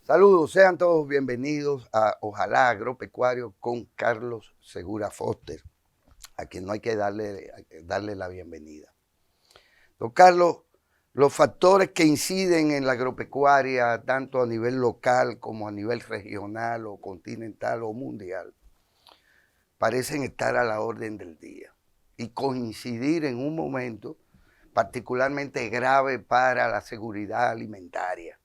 Saludos, sean todos bienvenidos a Ojalá Agropecuario con Carlos Segura Foster, a quien no hay que darle la bienvenida. Don Carlos, los factores que inciden en la agropecuaria, tanto a nivel local como a nivel regional o continental o mundial, parecen estar a la orden del día y coincidir en un momento particularmente grave para la seguridad alimentaria.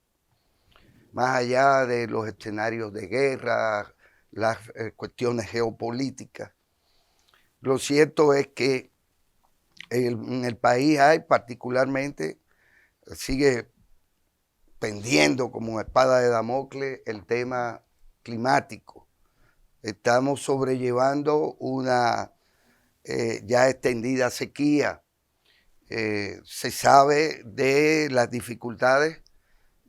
Más allá de los escenarios de guerra, las cuestiones geopolíticas. Lo cierto es que en el país hay particularmente, sigue pendiendo como espada de Damocles el tema climático. Estamos sobrellevando una ya extendida sequía. Se sabe de las dificultades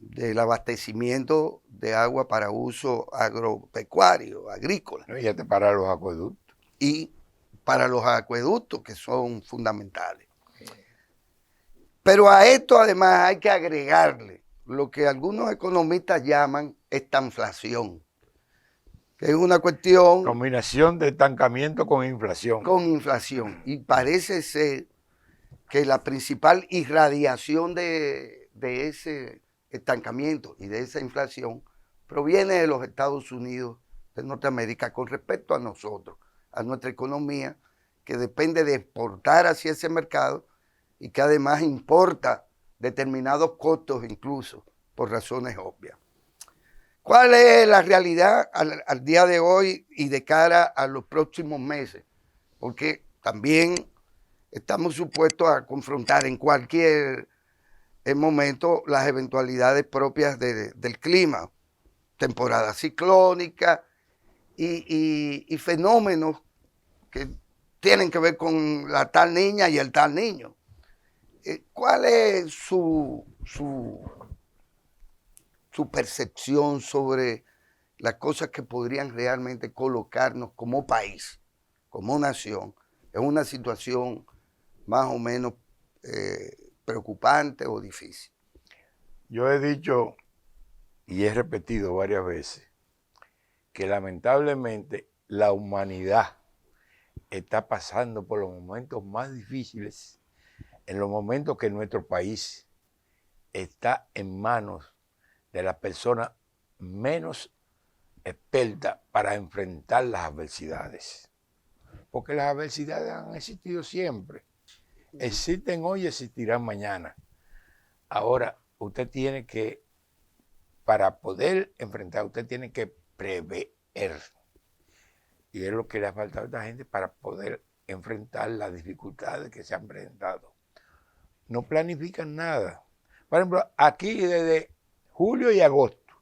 del abastecimiento de agua para uso agropecuario, agrícola. No, y este para los acueductos. Y para los acueductos, que son fundamentales. Pero a esto además hay que agregarle lo que algunos economistas llaman estanflación, que es una cuestión... Combinación de estancamiento con inflación. Con inflación. Y parece ser que la principal irradiación de ese estancamiento y de esa inflación proviene de los Estados Unidos de Norteamérica con respecto a nosotros, a nuestra economía, que depende de exportar hacia ese mercado y que además importa determinados costos incluso por razones obvias. ¿Cuál es la realidad al día de hoy y de cara a los próximos meses? Porque también estamos supuestos a confrontar en cualquier momento las eventualidades propias del clima, temporada ciclónica y fenómenos que tienen que ver con la tal niña y el tal niño. ¿Cuál es su percepción sobre las cosas que podrían realmente colocarnos como país, como nación, en una situación más o menos preocupante o difícil? Yo he dicho y he repetido varias veces que lamentablemente la humanidad está pasando por los momentos más difíciles, en los momentos que nuestro país está en manos de las personas menos expertas para enfrentar las adversidades. Porque las adversidades han existido siempre. Existen hoy y existirán mañana. Ahora, usted tiene que, para poder enfrentar, usted tiene que prever. Y es lo que le ha faltado a esta gente para poder enfrentar las dificultades que se han presentado. No planifican nada. Por ejemplo, aquí desde julio y agosto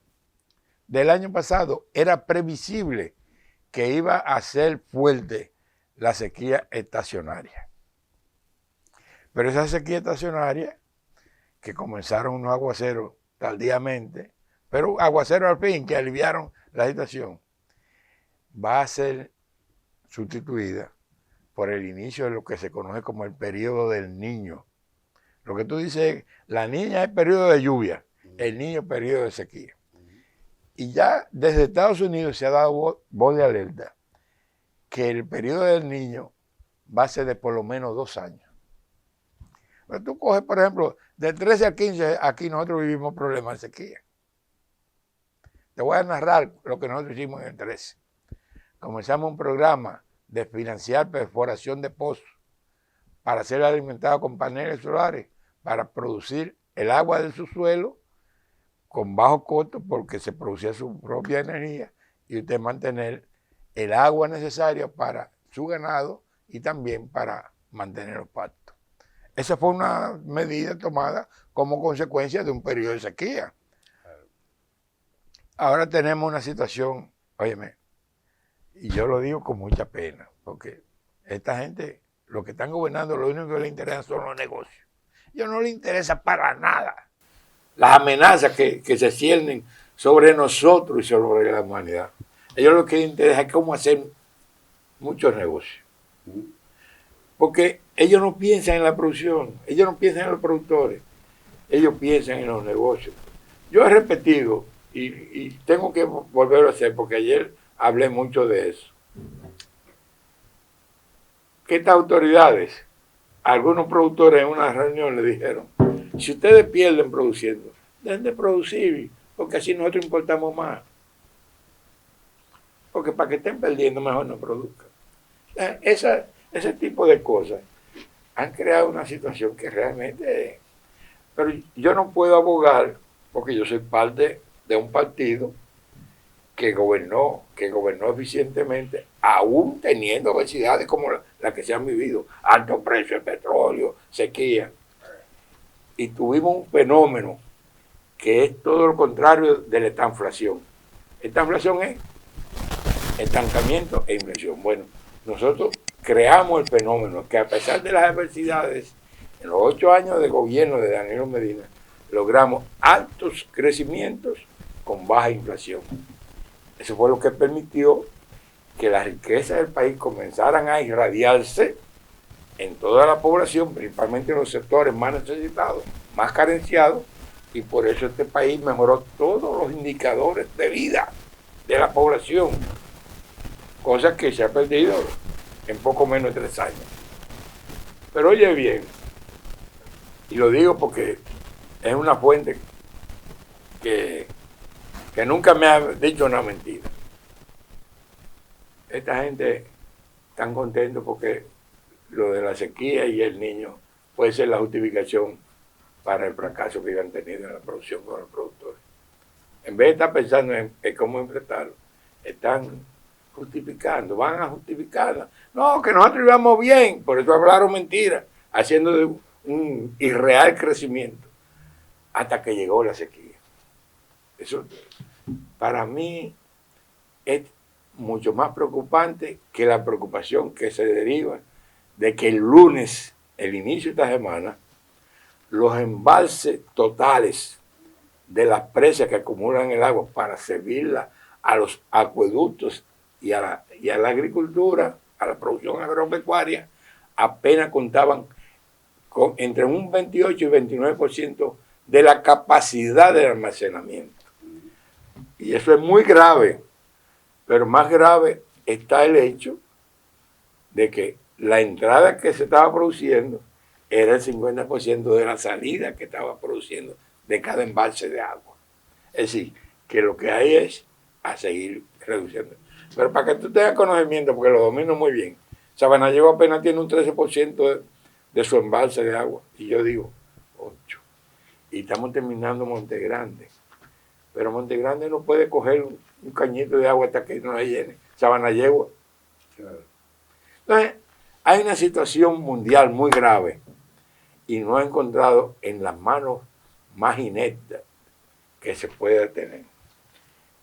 del año pasado era previsible que iba a ser fuerte la sequía estacionaria. Pero esa sequía estacionaria, que comenzaron unos aguaceros tardíamente, pero aguaceros al fin que aliviaron la situación, va a ser sustituida por el inicio de lo que se conoce como el periodo del niño. Lo que tú dices, la niña es periodo de lluvia, el niño es periodo de sequía. Y ya desde Estados Unidos se ha dado voz de alerta que el periodo del niño va a ser de por lo menos 2 años. Pero tú coges, por ejemplo, del 13 al 15, aquí nosotros vivimos problemas de sequía. Te voy a narrar lo que nosotros hicimos en el 13. Comenzamos un programa de financiar perforación de pozos para ser alimentado con paneles solares, para producir el agua del subsuelo con bajo costo porque se producía su propia energía y usted mantener el agua necesaria para su ganado y también para mantener los pastos. Esa fue una medida tomada como consecuencia de un periodo de sequía. Ahora tenemos una situación, óyeme, y yo lo digo con mucha pena, porque esta gente, los que están gobernando, lo único que les interesa son los negocios. A ellos no les interesa para nada las amenazas que se ciernen sobre nosotros y sobre la humanidad. A ellos lo que les interesa es cómo hacer muchos negocios. Porque ellos no piensan en la producción, ellos no piensan en los productores, ellos piensan en los negocios. Yo he repetido y tengo que volverlo a hacer porque ayer hablé mucho de eso. Que estas autoridades, algunos productores en una reunión le dijeron, si ustedes pierden produciendo, dejen de producir, porque así nosotros importamos más. Porque para que estén perdiendo mejor no produzcan. Ese tipo de cosas han creado una situación que realmente... Pero yo no puedo abogar, porque yo soy parte de un partido que gobernó eficientemente, aún teniendo adversidades como las que se han vivido, alto precio del petróleo, sequía. Y tuvimos un fenómeno que es todo lo contrario de la estanflación. Estanflación es estancamiento e inflación. Bueno, nosotros creamos el fenómeno que a pesar de las adversidades, en los 8 años de gobierno de Danilo Medina, logramos altos crecimientos con baja inflación. Eso fue lo que permitió que las riquezas del país comenzaran a irradiarse en toda la población, principalmente en los sectores más necesitados, más carenciados, y por eso este país mejoró todos los indicadores de vida de la población, cosa que se ha perdido en poco menos de 3 años. Pero oye bien, y lo digo porque es una fuente que nunca me ha dicho una mentira. Esta gente tan contento porque lo de la sequía y el niño puede ser la justificación para el fracaso que han tenido en la producción con los productores. En vez de estar pensando en cómo enfrentarlo, están justificando, van a justificarla. No, que nosotros íbamos bien, por eso hablaron mentiras, haciendo de un irreal crecimiento, hasta que llegó la sequía. Eso para mí es mucho más preocupante que la preocupación que se deriva de que el lunes, el inicio de esta semana, los embalses totales de las presas que acumulan el agua para servirla a los acueductos y a la agricultura, a la producción agropecuaria, apenas contaban con entre un 28 y 29% de la capacidad de almacenamiento. Y eso es muy grave, pero más grave está el hecho de que la entrada que se estaba produciendo era el 50% de la salida que estaba produciendo de cada embalse de agua. Es decir, que lo que hay es a seguir reduciendo. Pero para que tú tengas conocimiento, porque lo domino muy bien, Sabanayegua apenas tiene un 13% de su embalse de agua. Y yo digo, 8. Y estamos terminando Monte Grande. Pero Monte Grande no puede coger un cañito de agua hasta que no la llene. Sabanayegua. Claro. Entonces, hay una situación mundial muy grave y no ha encontrado en las manos más ineptas que se pueda tener.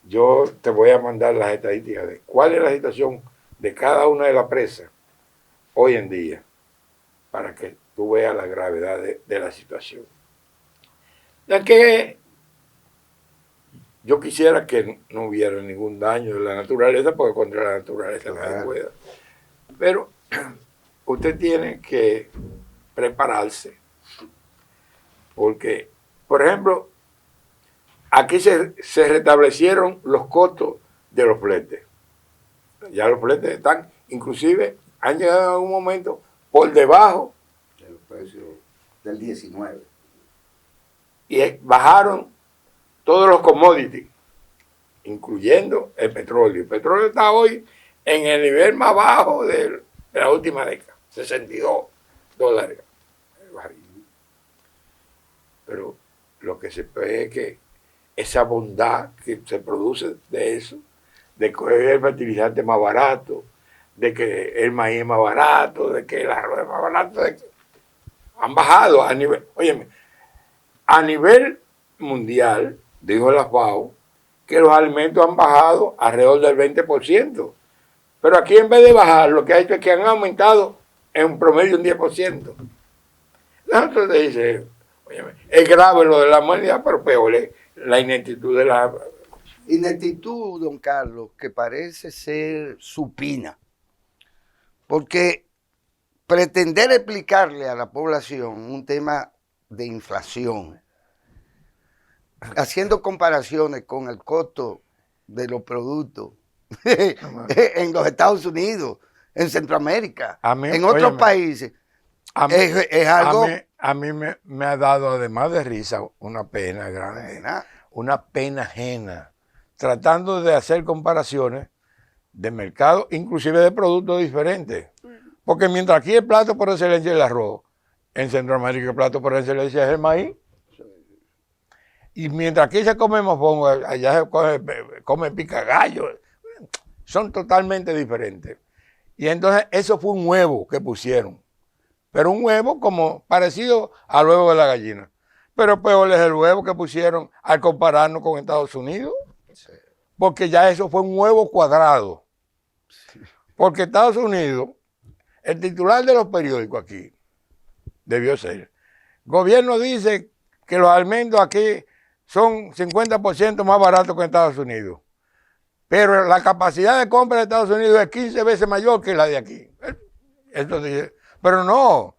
Yo te voy a mandar las estadísticas de cuál es la situación de cada una de las presas hoy en día para que tú veas la gravedad de la situación. Ya que yo quisiera que no hubiera ningún daño de la naturaleza, porque contra la naturaleza no se puede. Pero usted tiene que prepararse, porque, por ejemplo, aquí se restablecieron los costos de los fletes. Ya los fletes están, inclusive, han llegado en algún momento por debajo del precio del 19. Y bajaron todos los commodities, incluyendo el petróleo. El petróleo está hoy en el nivel más bajo de la última década, $62 el barril. Pero lo que se ve es que esa bondad que se produce de eso, de que el fertilizante es más barato, de que el maíz es más barato, de que el arroz es más barato, han bajado a nivel, óyeme, a nivel mundial, dijo la FAO, que los alimentos han bajado alrededor del 20%. Pero aquí en vez de bajar, lo que ha hecho es que han aumentado en un promedio un 10%. Nosotros te dice, óyeme, es grave lo de la humanidad, pero peor es la ineptitud de la... Ineptitud, don Carlos, que parece ser supina. Porque pretender explicarle a la población un tema de inflación haciendo comparaciones con el costo de los productos en los Estados Unidos, en Centroamérica, en otros óyeme, países, a mí, es algo... a mí me ha dado, además de risa, una pena grande, Buena. una pena ajena, tratando de hacer comparaciones de mercado, inclusive de productos diferentes. Porque mientras aquí el plato por excelencia es el arroz, en Centroamérica el plato por excelencia es el maíz. Y mientras aquí se come mofongo, allá se come pica gallo. Son totalmente diferentes. Y entonces eso fue un huevo que pusieron. Pero un huevo como parecido al huevo de la gallina. Pero peor es el huevo que pusieron al compararnos con Estados Unidos. Porque ya eso fue un huevo cuadrado. Porque Estados Unidos, el titular de los periódicos aquí, debió ser, gobierno dice que los alimentos aquí son 50% más baratos que en Estados Unidos. Pero la capacidad de compra de Estados Unidos es 15 veces mayor que la de aquí. Esto dice, pero no,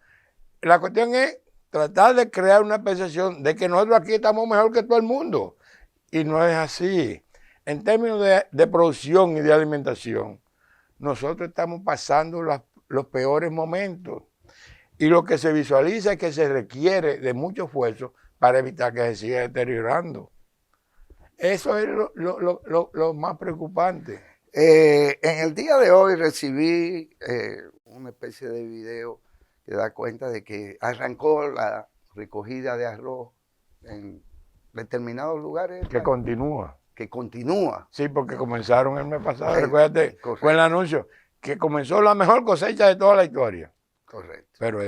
la cuestión es tratar de crear una percepción de que nosotros aquí estamos mejor que todo el mundo. Y no es así. En términos de producción y de alimentación, nosotros estamos pasando los peores momentos. Y lo que se visualiza es que se requiere de mucho esfuerzo para evitar que se siga deteriorando. Eso es lo más preocupante. En el día de hoy recibí una especie de video que da cuenta de que arrancó la recogida de arroz en determinados lugares. Que continúa. Que continúa. Sí, porque comenzaron el mes pasado, recuérdate, fue el anuncio, que comenzó la mejor cosecha de toda la historia. Correcto. Pero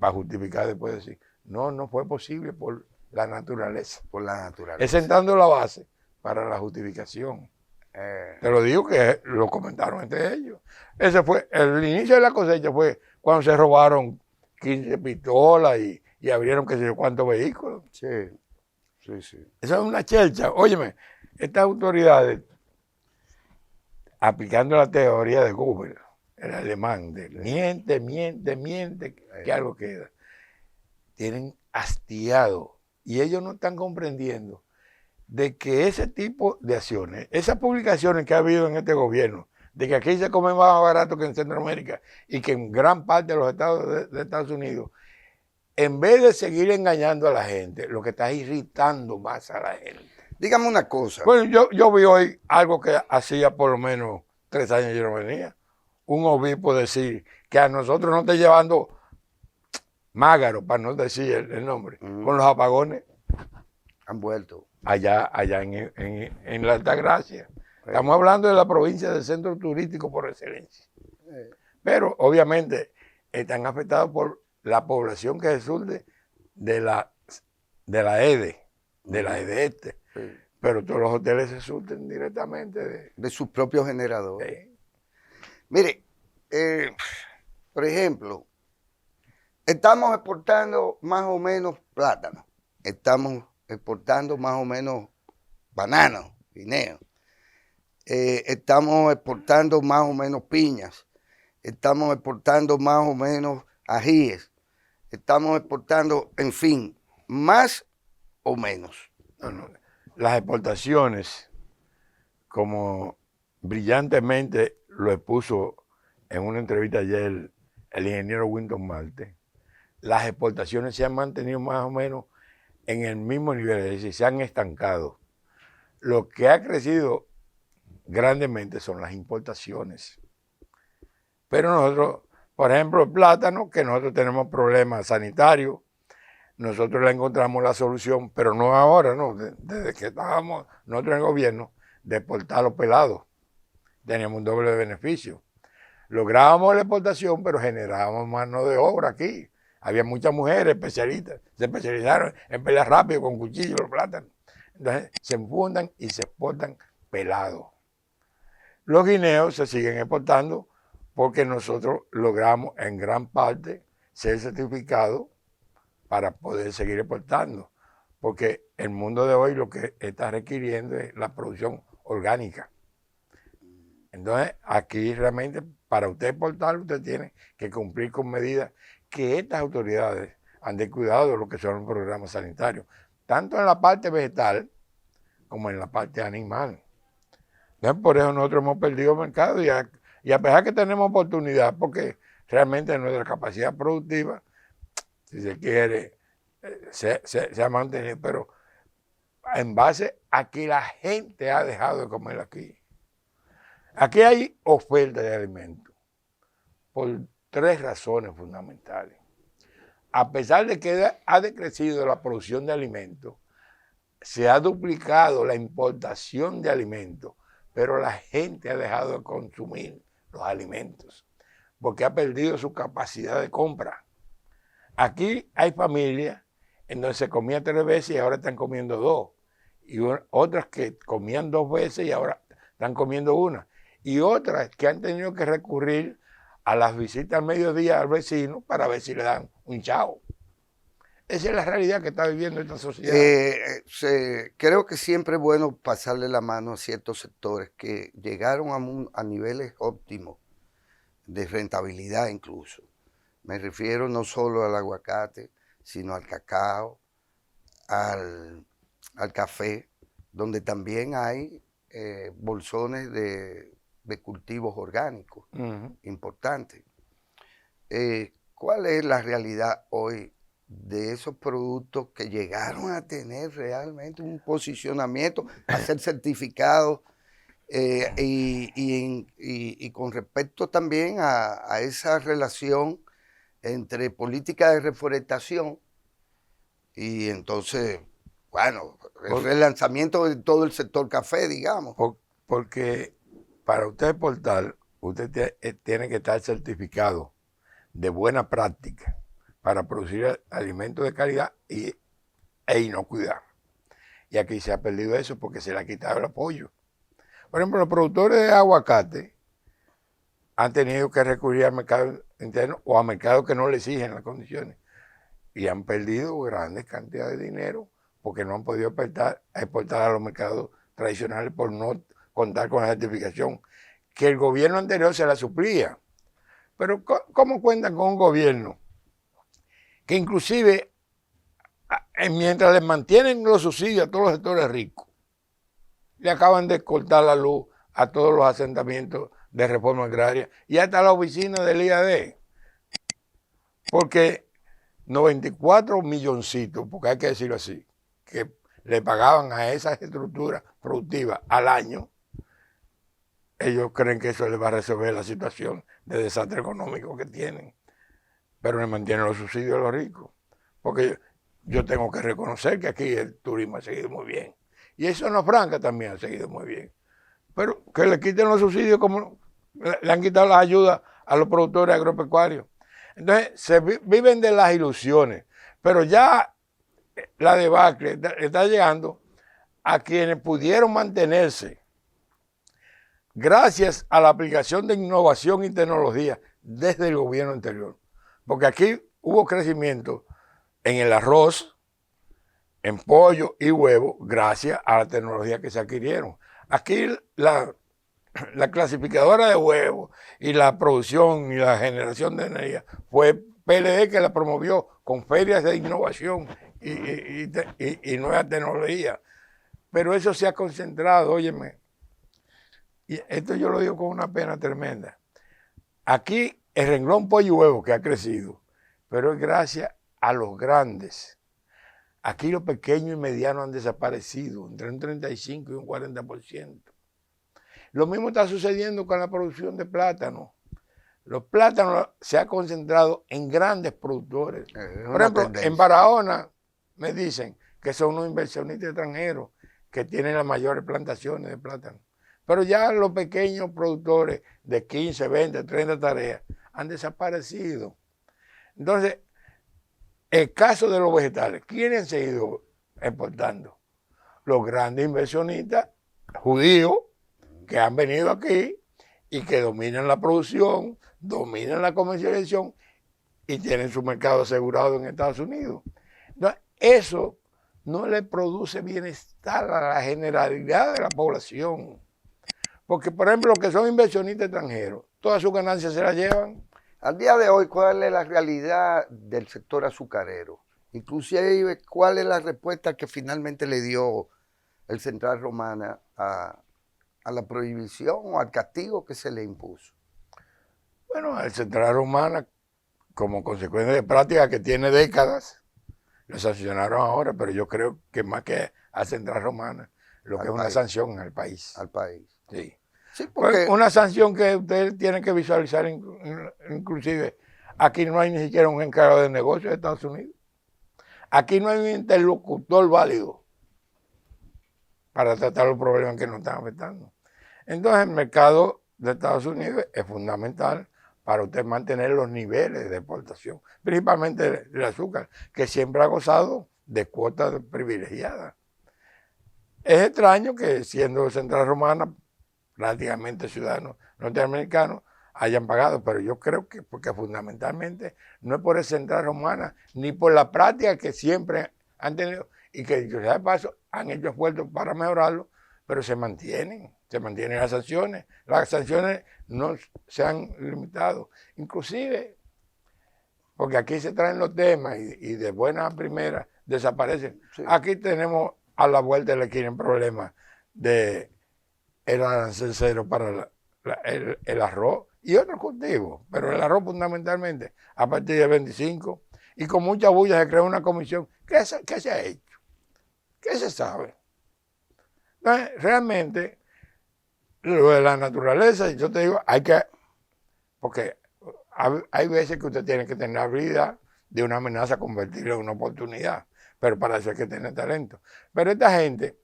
para justificar después decir, no fue posible por la naturaleza. Por la naturaleza. Es sentando la base para la justificación. Te lo digo que lo comentaron entre ellos. Ese fue, el inicio de la cosecha fue cuando se robaron 15 pistolas y abrieron qué sé yo cuántos vehículos. Sí, sí, sí. Eso es una chelcha. Óyeme, estas autoridades, aplicando la teoría de Google, el alemán, de miente, que algo queda, tienen hastiado. Y ellos no están comprendiendo de que ese tipo de acciones, esas publicaciones que ha habido en este gobierno, de que aquí se come más barato que en Centroamérica y que en gran parte de los estados de Estados Unidos, en vez de seguir engañando a la gente, lo que está irritando más a la gente. Dígame una cosa. Bueno, yo vi hoy algo que hacía por lo menos 3 años yo no venía. Un obispo decir que a nosotros nos está llevando Mágaro, para no decir el nombre, con los apagones. Han vuelto. Allá en la Altagracia. Estamos hablando de la provincia del centro turístico por excelencia. Pero obviamente están afectados por la población que surge de la EDE, de la EDE. Sí. Pero todos los hoteles se surten directamente de sus propios generadores. Mire, por ejemplo, estamos exportando más o menos plátano, estamos exportando más o menos bananos, guineos, estamos exportando más o menos piñas, estamos exportando más o menos ajíes, estamos exportando, en fin, más o menos. No. Las exportaciones, como brillantemente lo expuso en una entrevista ayer el ingeniero Winton Marte, las exportaciones se han mantenido más o menos en el mismo nivel, es decir, se han estancado. Lo que ha crecido grandemente son las importaciones. Pero nosotros, por ejemplo, el plátano, que nosotros tenemos problemas sanitarios, nosotros le encontramos la solución, pero no ahora, no, desde que estábamos nosotros en el gobierno, de exportarlo pelado. Teníamos un doble beneficio. Lográbamos la exportación, pero generábamos mano de obra aquí. Había muchas mujeres especialistas, se especializaron en pelear rápido con cuchillos los plátanos. Entonces se enfundan y se exportan pelados. Los guineos se siguen exportando porque nosotros logramos en gran parte ser certificados para poder seguir exportando. Porque el mundo de hoy lo que está requiriendo es la producción orgánica. Entonces, aquí realmente, para usted exportar, usted tiene que cumplir con medidas que estas autoridades han descuidado de lo que son los programas sanitarios. tanto en la parte vegetal como en la parte animal. Entonces, por eso nosotros hemos perdido mercado y a pesar que tenemos oportunidad, porque realmente nuestra capacidad productiva, si se quiere, se ha mantenido, pero en base a que la gente ha dejado de comer aquí. Aquí hay oferta de alimentos por 3 razones fundamentales. A pesar de que ha decrecido la producción de alimentos, se ha duplicado la importación de alimentos, pero la gente ha dejado de consumir los alimentos porque ha perdido su capacidad de compra. Aquí hay familias en donde se comía 3 veces y ahora están comiendo 2. Y otras que comían 2 veces y ahora están comiendo 1. Y otras que han tenido que recurrir a las visitas al mediodía al vecino para ver si le dan un chao. Esa es la realidad que está viviendo esta sociedad. Creo que siempre es bueno pasarle la mano a ciertos sectores que llegaron a niveles óptimos de rentabilidad incluso. Me refiero no solo al aguacate, sino al cacao, al café, donde también hay bolsones de cultivos orgánicos importantes. ¿Cuál es la realidad hoy de esos productos que llegaron a tener realmente un posicionamiento, a ser certificados? Y con respecto también a esa relación entre política de reforestación y entonces, bueno, el relanzamiento de todo el sector café, digamos. Porque para usted exportar, usted tiene que estar certificado de buena práctica para producir alimentos de calidad e inocuidad. Y aquí se ha perdido eso porque se le ha quitado el apoyo. Por ejemplo, los productores de aguacate han tenido que recurrir al mercado interno o a mercados que no le exigen las condiciones y han perdido grandes cantidades de dinero porque no han podido exportar a los mercados tradicionales por no contar con la certificación que el gobierno anterior se la suplía. Pero ¿cómo cuentan con un gobierno que inclusive mientras les mantienen los subsidios a todos los sectores ricos, le acaban de cortar la luz a todos los asentamientos de reforma agraria y hasta la oficina del IAD? Porque 94 milloncitos, porque hay que decirlo así, que le pagaban a esas estructuras productivas al año, ellos creen que eso les va a resolver la situación de desastre económico que tienen, pero le mantienen los subsidios a los ricos. Porque yo tengo que reconocer que aquí el turismo ha seguido muy bien. Y eso en Zona Franca también ha seguido muy bien. Pero que le quiten los subsidios como le han quitado las ayudas a los productores agropecuarios. Entonces, se viven de las ilusiones. Pero ya la debacle está llegando a quienes pudieron mantenerse gracias a la aplicación de innovación y tecnología desde el gobierno anterior. Porque aquí hubo crecimiento en el arroz, en pollo y huevo, gracias a la tecnología que se adquirieron. Aquí la clasificadora de huevos y la producción y la generación de energía fue PLD que la promovió con ferias de innovación y nueva tecnología. Pero eso se ha concentrado, óyeme, y esto yo lo digo con una pena tremenda. Aquí el renglón pollo y huevo que ha crecido, pero es gracias a los grandes. Aquí los pequeños y medianos han desaparecido, entre un 35 y un 40%. Lo mismo está sucediendo con la producción de plátanos. Los plátanos se ha concentrado en grandes productores. Por ejemplo, tendencia. En Barahona me dicen que son unos inversionistas extranjeros que tienen las mayores plantaciones de plátanos. Pero ya los pequeños productores de 15, 20, 30 tareas han desaparecido. Entonces, el caso de los vegetales, ¿quiénes han seguido exportando? Los grandes inversionistas judíos que han venido aquí y que dominan la producción, dominan la comercialización y tienen su mercado asegurado en Estados Unidos. Entonces, eso no le produce bienestar a la generalidad de la población. Porque, por ejemplo, los que son inversionistas extranjeros, todas sus ganancias se las llevan. Al día de hoy, ¿cuál es la realidad del sector azucarero Inclusive, ¿cuál es la respuesta que finalmente le dio el Central Romana a la prohibición o al castigo que se le impuso? Bueno, el Central Romana, como consecuencia de prácticas que tiene décadas, lo sancionaron ahora, pero yo creo que más que a Central Romana, lo que es una sanción al país. Al país. Sí. Sí, porque una sanción que usted tiene que visualizar, inclusive, aquí no hay ni siquiera un encargado de negocio de Estados Unidos. Aquí no hay un interlocutor válido para tratar los problemas que nos están afectando. Entonces, el mercado de Estados Unidos es fundamental para usted mantener los niveles de exportación, principalmente el azúcar, que siempre ha gozado de cuotas privilegiadas. Es extraño que, siendo Central Romana, prácticamente ciudadanos norteamericanos, hayan pagado, pero yo creo que porque fundamentalmente no es por el Central Romana, ni por la práctica que siempre han tenido, y que dicho sea de paso, han hecho esfuerzos para mejorarlo, pero se mantienen las sanciones no se han limitado, inclusive, porque aquí se traen los temas y de buena primera desaparecen. Sí. Aquí tenemos a la vuelta de la esquina el problema de el arancel cero para el arroz y otros cultivos, pero el arroz fundamentalmente a partir del 25, y con mucha bulla se creó una comisión. ¿Qué se ha hecho? ¿Qué se sabe? Entonces, realmente, lo de la naturaleza, yo te digo, porque hay veces que usted tiene que tener la habilidad de una amenaza convertirla en una oportunidad, pero para eso hay que tener talento. Pero esta gente,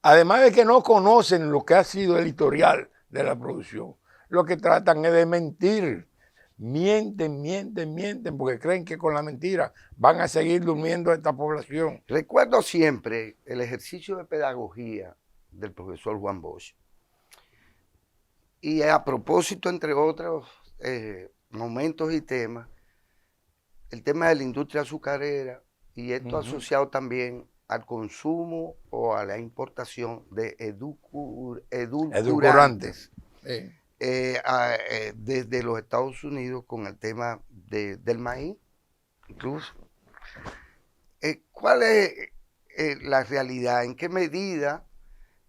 además de que no conocen lo que ha sido el historial de la producción, lo que tratan es de mentir. Mienten, porque creen que con la mentira van a seguir durmiendo a esta población. Recuerdo siempre el ejercicio de pedagogía del profesor Juan Bosch. Y a propósito, entre otros momentos y temas, el tema de la industria azucarera, y esto asociado también al consumo o a la importación de edulcorantes desde los Estados Unidos con el tema del maíz, incluso. ¿Cuál es la realidad? ¿En qué medida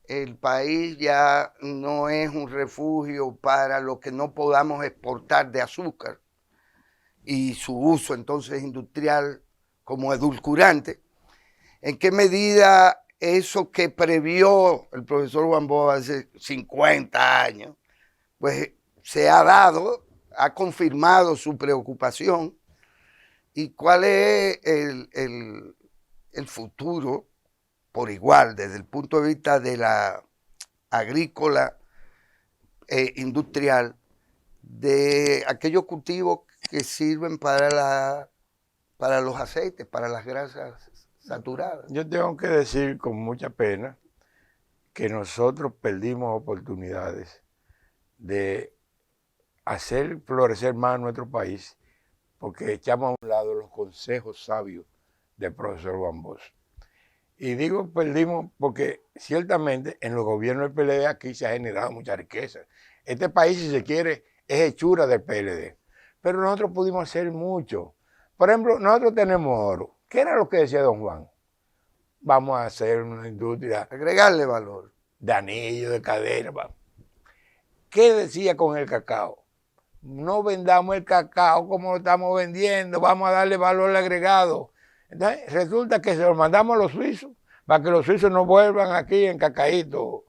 el país ya no es un refugio para lo que no podamos exportar de azúcar y su uso entonces industrial como edulcorante? ¿En qué medida eso que previó el profesor Juan Bosch hace 50 años, pues se ha dado, ha confirmado su preocupación? ¿Y cuál es el futuro por igual desde el punto de vista de la agrícola industrial de aquellos cultivos que sirven para los aceites, para las grasas saturadas? Yo tengo que decir con mucha pena que nosotros perdimos oportunidades de hacer florecer más nuestro país porque echamos a un lado los consejos sabios del profesor Juan Bosch. Y digo perdimos porque ciertamente en los gobiernos del PLD aquí se ha generado mucha riqueza. Este país, si se quiere, es hechura del PLD. Pero nosotros pudimos hacer mucho. Por ejemplo, nosotros tenemos oro. ¿Qué era lo que decía don Juan? Vamos a hacer una industria. Agregarle valor. De anillo, de cadena. ¿Qué decía con el cacao? No vendamos el cacao como lo estamos vendiendo, vamos a darle valor agregado. Entonces, resulta que se lo mandamos a los suizos para que los suizos no vuelvan aquí en cacaíto,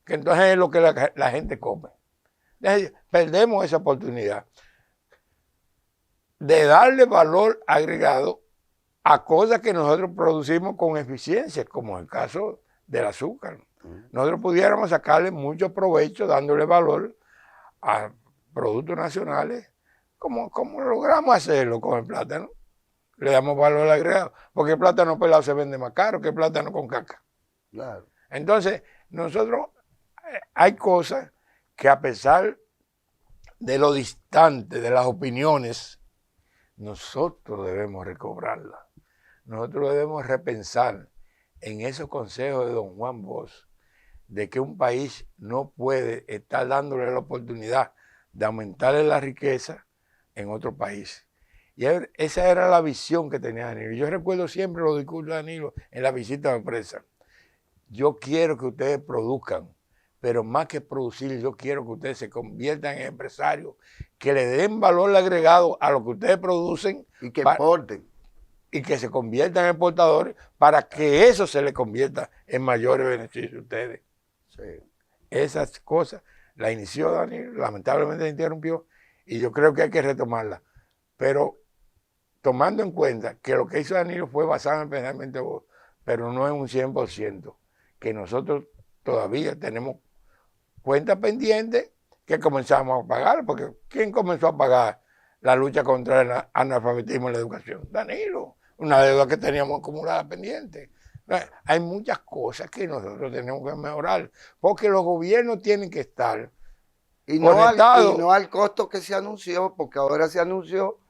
que entonces es lo que la gente come. Entonces, perdemos esa oportunidad de darle valor agregado a cosas que nosotros producimos con eficiencia, como el caso del azúcar. Nosotros pudiéramos sacarle mucho provecho dándole valor a productos nacionales, como logramos hacerlo con el plátano. Le damos valor agregado, porque el plátano pelado se vende más caro que el plátano con caca. Claro. Entonces, nosotros, hay cosas que a pesar de lo distante de las opiniones, nosotros debemos recobrarlas. Nosotros debemos repensar en esos consejos de don Juan Bosch, de que un país no puede estar dándole la oportunidad de aumentarle la riqueza en otro país. Y esa era la visión que tenía Danilo. Yo recuerdo siempre los discursos de Danilo en la visita a la empresa. Yo quiero que ustedes produzcan, pero más que producir, yo quiero que ustedes se conviertan en empresarios, que le den valor agregado a lo que ustedes producen. Y que exporten. Y que se conviertan en exportadores para que eso se les convierta en mayores beneficios a ustedes. Sí. Esas cosas las inició Danilo, lamentablemente se interrumpió, y yo creo que hay que retomarla. Pero tomando en cuenta que lo que hizo Danilo fue basado en pensamiento de vos, pero no en un 100%, que nosotros todavía tenemos cuentas pendientes que comenzamos a pagar, porque ¿quién comenzó a pagar la lucha contra el analfabetismo en la educación? Danilo, una deuda que teníamos acumulada pendiente. Hay muchas cosas que nosotros tenemos que mejorar, porque los gobiernos tienen que estar conectados. Y no al costo que se anunció, porque ahora se anunció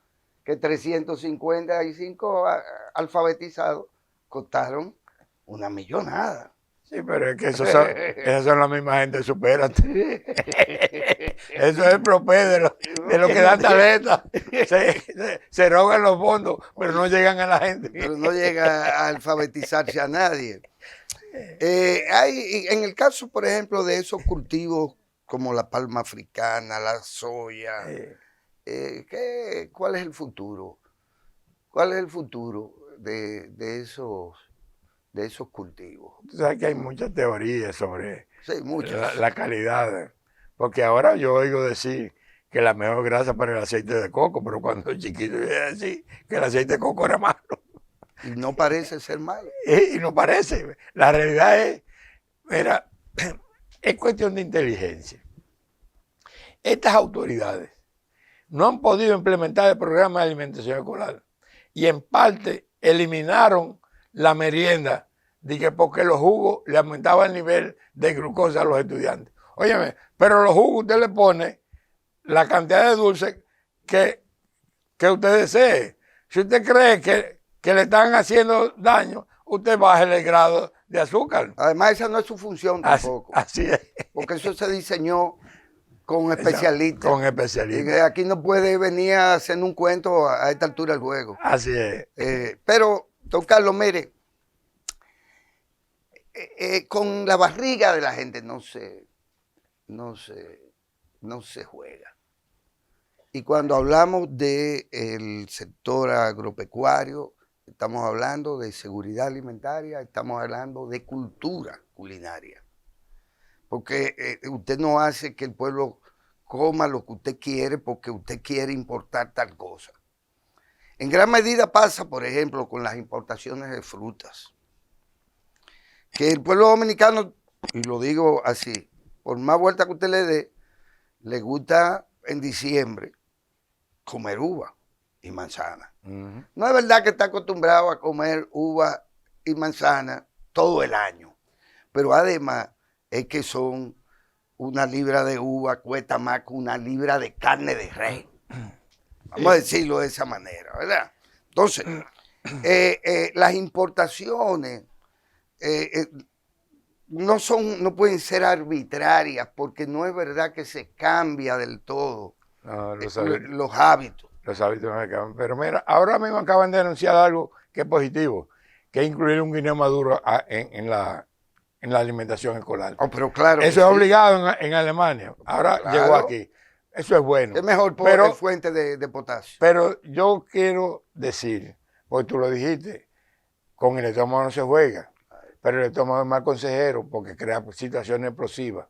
que 355 alfabetizados costaron una millonada. Sí, pero es que esas son la misma gente, supérate. Eso es el propé de lo que dan talenta. Se roban los fondos, pero no llegan a la gente. Pero no llega a alfabetizarse a nadie. En el caso, por ejemplo, de esos cultivos como la palma africana, la soya, ¿cuál es el futuro? ¿Cuál es el futuro de esos cultivos? Tú sabes que hay muchas teorías sobre sí, la calidad, porque ahora yo oigo decir que la mejor grasa para el aceite de coco, pero cuando chiquito yo decía que el aceite de coco era malo. Y no parece ser malo. Y no parece. La realidad es, mira, es cuestión de inteligencia. Estas autoridades no han podido implementar el programa de alimentación escolar y en parte eliminaron la merienda, dije porque los jugos le aumentaban el nivel de glucosa a los estudiantes. Óyeme, pero los jugos usted le pone la cantidad de dulce que usted desee. Si usted cree que le están haciendo daño, usted bájele el grado de azúcar. Además, esa no es su función tampoco. Así es. Porque eso se diseñó con especialistas. Con especialistas. Y aquí no puede venir a hacer un cuento a esta altura del juego. Así es. Pero, don Carlos, mire, con la barriga de la gente no se juega. Y cuando hablamos del sector agropecuario, estamos hablando de seguridad alimentaria, estamos hablando de cultura culinaria. Porque usted no hace que el pueblo coma lo que usted quiere porque usted quiere importar tal cosa. En gran medida pasa, por ejemplo, con las importaciones de frutas. Que el pueblo dominicano, y lo digo así, por más vuelta que usted le dé, le gusta en diciembre comer uva y manzana. No es verdad que está acostumbrado a comer uva y manzana todo el año, pero además es que son una libra de uva cuesta más que una libra de carne de res. Vamos a decirlo de esa manera, ¿verdad? Entonces, las importaciones no pueden ser arbitrarias porque no es verdad que se cambia del todo los hábitos. Los hábitos no se cambian. Pero mira, ahora mismo acaban de anunciar algo que es positivo, que es incluir un guineo maduro en la alimentación escolar. Oh, pero claro eso es obligado en Alemania. Ahora llegó aquí. Eso es bueno. Es mejor por fuente de potasio. Pero yo quiero decir, porque tú lo dijiste, con el estómago no se juega, pero el estómago es mal consejero porque crea situaciones explosivas.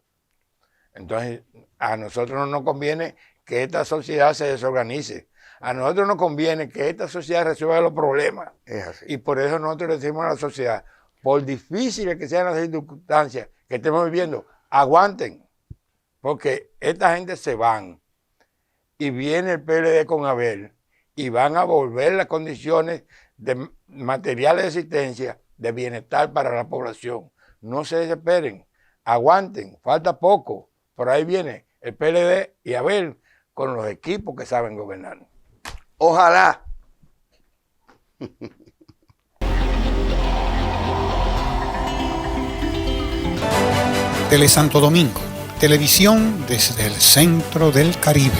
Entonces, a nosotros no nos conviene que esta sociedad se desorganice. A nosotros nos conviene que esta sociedad resuelva los problemas. Es así. Y por eso nosotros le decimos a la sociedad, por difíciles que sean las circunstancias que estemos viviendo, aguanten. Porque esta gente se van y viene el PLD con Abel y van a volver las condiciones de materiales de existencia, de bienestar para la población. No se desesperen, aguanten, falta poco. Por ahí viene el PLD y Abel con los equipos que saben gobernar. Ojalá. Tele Santo Domingo, televisión desde el centro del Caribe.